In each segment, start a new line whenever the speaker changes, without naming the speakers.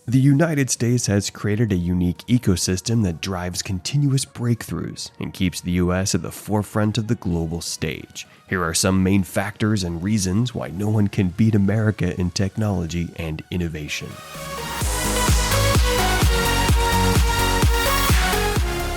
The United States has created a unique ecosystem that drives continuous breakthroughs and keeps the US at the forefront of the global stage. Here are some main factors and reasons why no one can beat America in technology and innovation.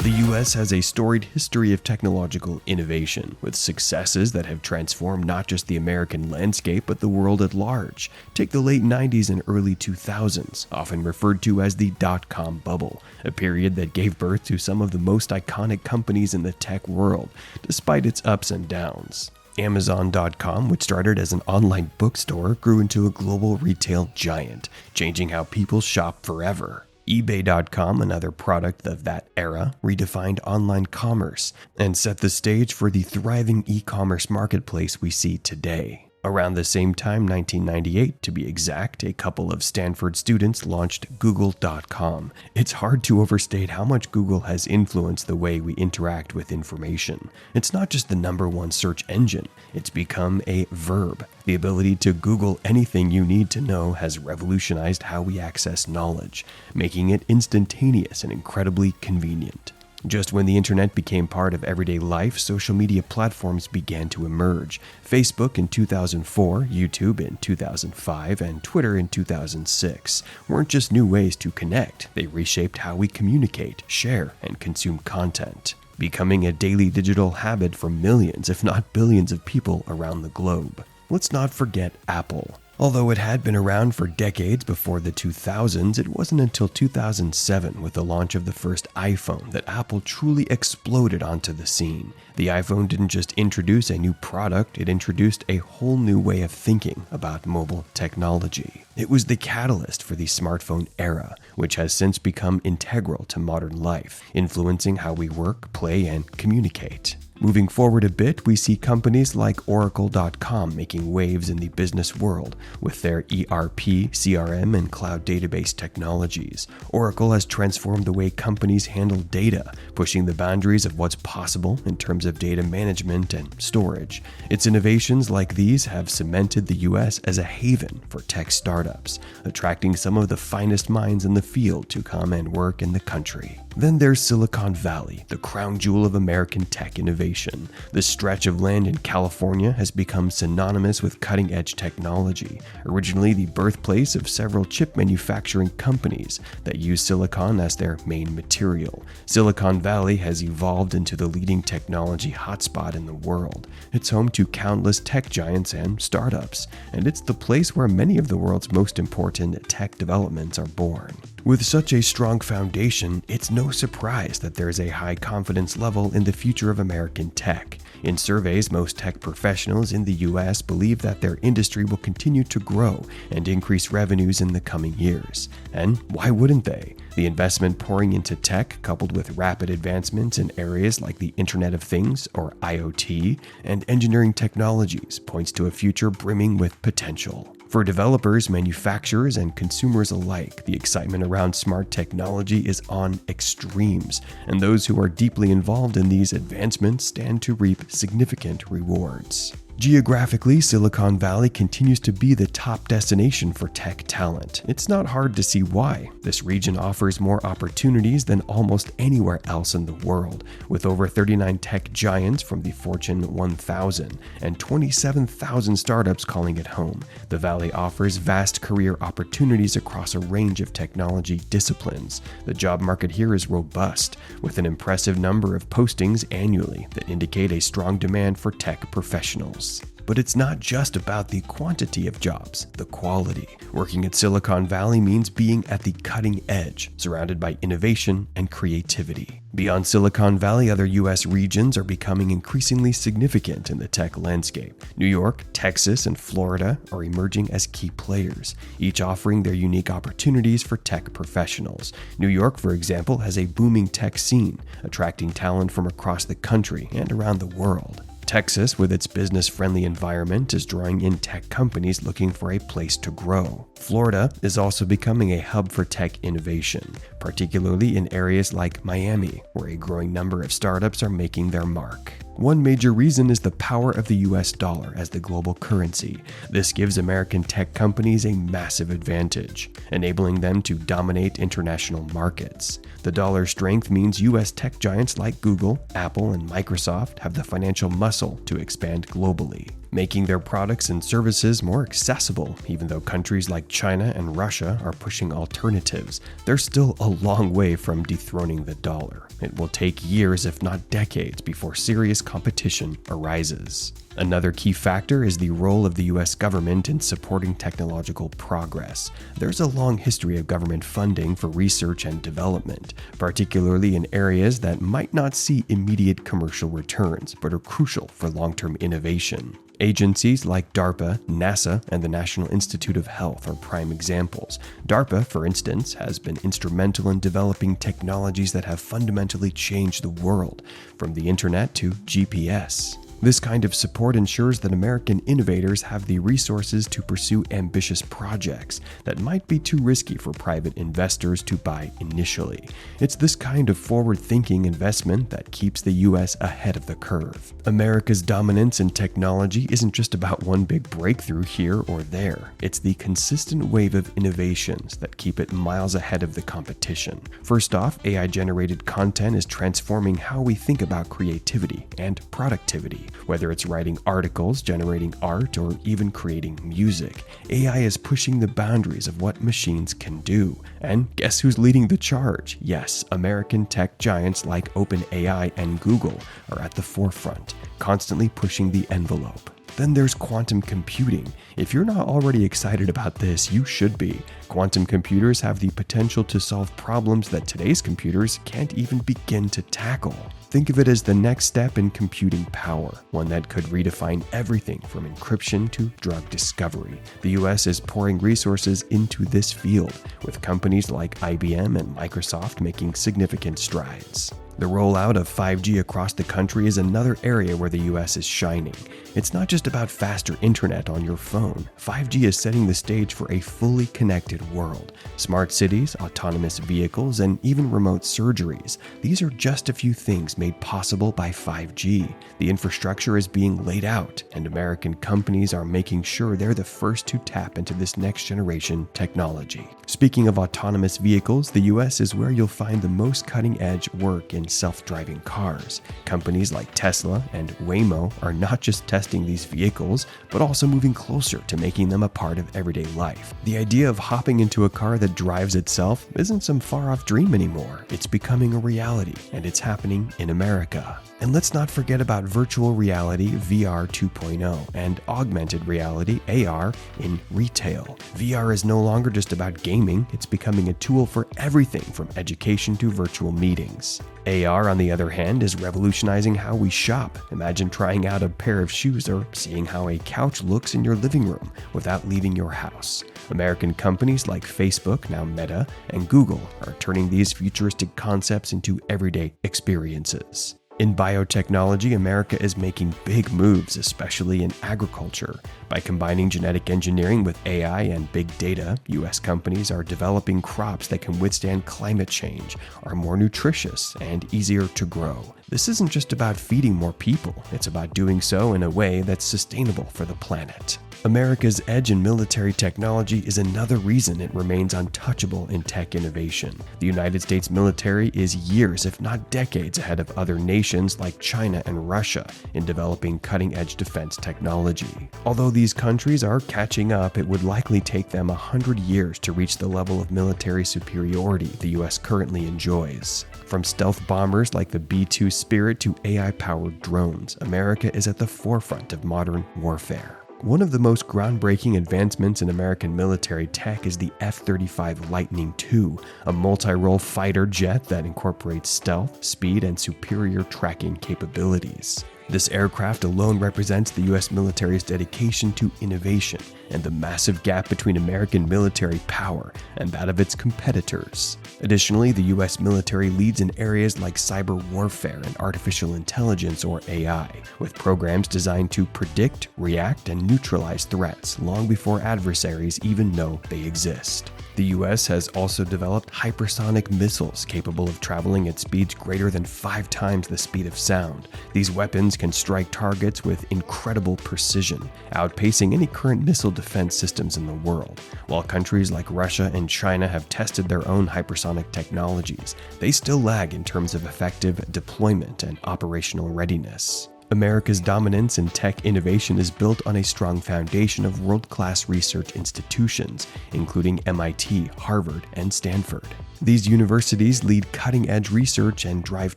The US has a storied history of technological innovation, with successes that have transformed not just the American landscape but the world at large. Take the late 90s and early 2000s, often referred to as the dot-com bubble, a period that gave birth to some of the most iconic companies in the tech world, despite its ups and downs. Amazon.com, which started as an online bookstore, grew into a global retail giant, changing how people shop forever. eBay.com, another product of that era, redefined online commerce and set the stage for the thriving e-commerce marketplace we see today. Around the same time, 1998 to be exact, a couple of Stanford students launched Google.com. It's hard to overstate how much Google has influenced the way we interact with information. It's not just the #1 search engine, it's become a verb. The ability to Google anything you need to know has revolutionized how we access knowledge, making it instantaneous and incredibly convenient. Just when the internet became part of everyday life, social media platforms began to emerge. Facebook in 2004, YouTube in 2005, and Twitter in 2006 weren't just new ways to connect, they reshaped how we communicate, share, and consume content, becoming a daily digital habit for millions, if not billions of people around the globe. Let's not forget Apple. Although it had been around for decades before the 2000s, it wasn't until 2007 with the launch of the first iPhone that Apple truly exploded onto the scene. The iPhone didn't just introduce a new product, it introduced a whole new way of thinking about mobile technology. It was the catalyst for the smartphone era, which has since become integral to modern life, influencing how we work, play, and communicate. Moving forward a bit, we see companies like Oracle.com making waves in the business world with their ERP, CRM, and cloud database technologies. Oracle has transformed the way companies handle data, pushing the boundaries of what's possible in terms of data management and storage. Its innovations like these have cemented the US as a haven for tech startups, attracting some of the finest minds in the field to come and work in the country. Then there's Silicon Valley, the crown jewel of American tech innovation. This stretch of land in California has become synonymous with cutting-edge technology, originally the birthplace of several chip manufacturing companies that use silicon as their main material. Silicon Valley has evolved into the leading technology hotspot in the world. It's home to countless tech giants and startups, and it's the place where many of the world's most important tech developments are born. With such a strong foundation, it's no surprise that there's a high confidence level in the future of American tech. In surveys, most tech professionals in the US believe that their industry will continue to grow and increase revenues in the coming years. And why wouldn't they? The investment pouring into tech, coupled with rapid advancements in areas like the Internet of Things, or IoT, and engineering technologies, points to a future brimming with potential. For developers, manufacturers, and consumers alike, the excitement around smart technology is on extremes, and those who are deeply involved in these advancements stand to reap significant rewards. Geographically, Silicon Valley continues to be the top destination for tech talent. It's not hard to see why. This region offers more opportunities than almost anywhere else in the world, with over 39 tech giants from the Fortune 1000 and 27,000 startups calling it home. The Valley offers vast career opportunities across a range of technology disciplines. The job market here is robust, with an impressive number of postings annually that indicate a strong demand for tech professionals. But it's not just about the quantity of jobs, the quality. Working at Silicon Valley means being at the cutting edge, surrounded by innovation and creativity. Beyond Silicon Valley, other US regions are becoming increasingly significant in the tech landscape. New York, Texas, and Florida are emerging as key players, each offering their unique opportunities for tech professionals. New York, for example, has a booming tech scene, attracting talent from across the country and around the world. Texas, with its business-friendly environment, is drawing in tech companies looking for a place to grow. Florida is also becoming a hub for tech innovation, particularly in areas like Miami, where a growing number of startups are making their mark. One major reason is the power of the US dollar as the global currency. This gives American tech companies a massive advantage, enabling them to dominate international markets. The dollar's strength means US tech giants like Google, Apple, and Microsoft have the financial muscle to expand globally, making their products and services more accessible. Even though countries like China and Russia are pushing alternatives, they're still a long way from dethroning the dollar. It will take years, if not decades, before serious competition arises. Another key factor is the role of the US government in supporting technological progress. There's a long history of government funding for research and development, particularly in areas that might not see immediate commercial returns, but are crucial for long-term innovation. Agencies like DARPA, NASA, and the National Institute of Health are prime examples. DARPA, for instance, has been instrumental in developing technologies that have fundamentally changed the world, from the internet to GPS. This kind of support ensures that American innovators have the resources to pursue ambitious projects that might be too risky for private investors to buy initially. It's this kind of forward-thinking investment that keeps the US ahead of the curve. America's dominance in technology isn't just about one big breakthrough here or there. It's the consistent wave of innovations that keep it miles ahead of the competition. First off, AI-generated content is transforming how we think about creativity and productivity. Whether it's writing articles, generating art, or even creating music, AI is pushing the boundaries of what machines can do. And guess who's leading the charge? Yes, American tech giants like OpenAI and Google are at the forefront, constantly pushing the envelope. Then there's quantum computing. If you're not already excited about this, you should be. Quantum computers have the potential to solve problems that today's computers can't even begin to tackle. Think of it as the next step in computing power, one that could redefine everything from encryption to drug discovery. The US is pouring resources into this field, with companies like IBM and Microsoft making significant strides. The rollout of 5G across the country is another area where the US is shining. It's not just about faster internet on your phone. 5G is setting the stage for a fully connected world. Smart cities, autonomous vehicles, and even remote surgeries. These are just a few things made possible by 5G. The infrastructure is being laid out, and American companies are making sure they're the first to tap into this next generation technology. Speaking of autonomous vehicles, the US is where you'll find the most cutting-edge work in self-driving cars. Companies like Tesla and Waymo are not just testing these vehicles, but also moving closer to making them a part of everyday life. The idea of hopping into a car that drives itself isn't some far-off dream anymore. It's becoming a reality, and it's happening in America. And let's not forget about virtual reality VR 2.0 and augmented reality AR in retail. VR is no longer just about gaming, it's becoming a tool for everything from education to virtual meetings. AR, on the other hand, is revolutionizing how we shop. Imagine trying out a pair of shoes or seeing how a couch looks in your living room without leaving your house. American companies like Facebook, now Meta, and Google are turning these futuristic concepts into everyday experiences. In biotechnology, America is making big moves, especially in agriculture. By combining genetic engineering with AI and big data, U.S. companies are developing crops that can withstand climate change, are more nutritious, and easier to grow. This isn't just about feeding more people, it's about doing so in a way that's sustainable for the planet. America's edge in military technology is another reason it remains untouchable in tech innovation. The United States military is years, if not decades, ahead of other nations like China and Russia in developing cutting-edge defense technology. Although these countries are catching up, it would likely take them 100 years to reach the level of military superiority the U.S. currently enjoys. From stealth bombers like the B-2 Spirit to AI-powered drones, America is at the forefront of modern warfare. One of the most groundbreaking advancements in American military tech is the F-35 Lightning II, a multi-role fighter jet that incorporates stealth, speed, and superior tracking capabilities. This aircraft alone represents the U.S. military's dedication to innovation and the massive gap between American military power and that of its competitors. Additionally, the U.S. military leads in areas like cyber warfare and artificial intelligence, or AI, with programs designed to predict, react, and neutralize threats long before adversaries even know they exist. The U.S. has also developed hypersonic missiles capable of traveling at speeds greater than 5 times the speed of sound. These weapons can strike targets with incredible precision, outpacing any current missile defense systems in the world. While countries like Russia and China have tested their own hypersonic technologies, they still lag in terms of effective deployment and operational readiness. America's dominance in tech innovation is built on a strong foundation of world-class research institutions, including MIT, Harvard, and Stanford. These universities lead cutting-edge research and drive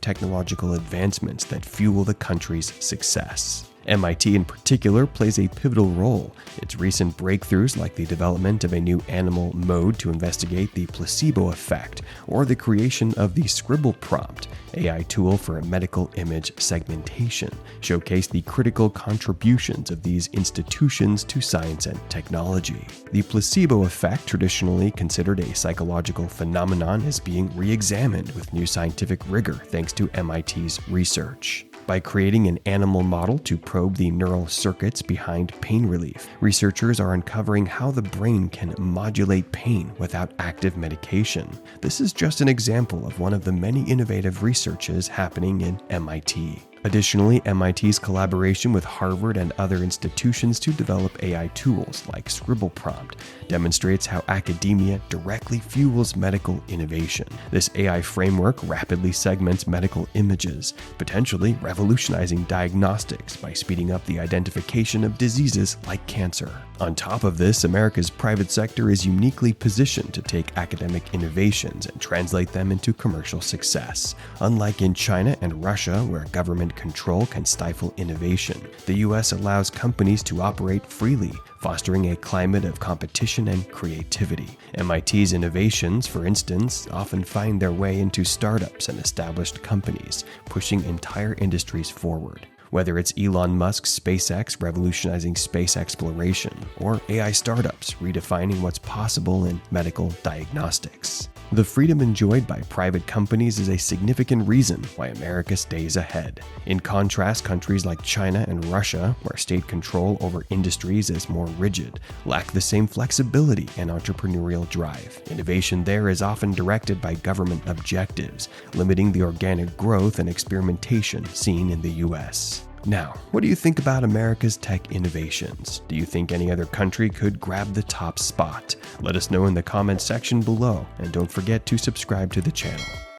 technological advancements that fuel the country's success. MIT in particular plays a pivotal role. Its recent breakthroughs, like the development of a new animal mode to investigate the placebo effect, or the creation of the Scribble prompt, AI tool for medical image segmentation, showcase the critical contributions of these institutions to science and technology. The placebo effect, traditionally considered a psychological phenomenon, is being re-examined with new scientific rigor thanks to MIT's research. By creating an animal model to probe the neural circuits behind pain relief, researchers are uncovering how the brain can modulate pain without active medication. This is just an example of one of the many innovative researches happening in MIT. Additionally, MIT's collaboration with Harvard and other institutions to develop AI tools like Scribble Prompt demonstrates how academia directly fuels medical innovation. This AI framework rapidly segments medical images, potentially revolutionizing diagnostics by speeding up the identification of diseases like cancer. On top of this, America's private sector is uniquely positioned to take academic innovations and translate them into commercial success. Unlike in China and Russia, where government control can stifle innovation, the U.S. allows companies to operate freely, fostering a climate of competition and creativity. MIT's innovations, for instance, often find their way into startups and established companies, pushing entire industries forward. Whether it's Elon Musk's SpaceX revolutionizing space exploration, or AI startups redefining what's possible in medical diagnostics. The freedom enjoyed by private companies is a significant reason why America stays ahead. In contrast, countries like China and Russia, where state control over industries is more rigid, lack the same flexibility and entrepreneurial drive. Innovation there is often directed by government objectives, limiting the organic growth and experimentation seen in the US. Now, what do you think about America's tech innovations? Do you think any other country could grab the top spot? Let us know in the comments section below, and don't forget to subscribe to the channel.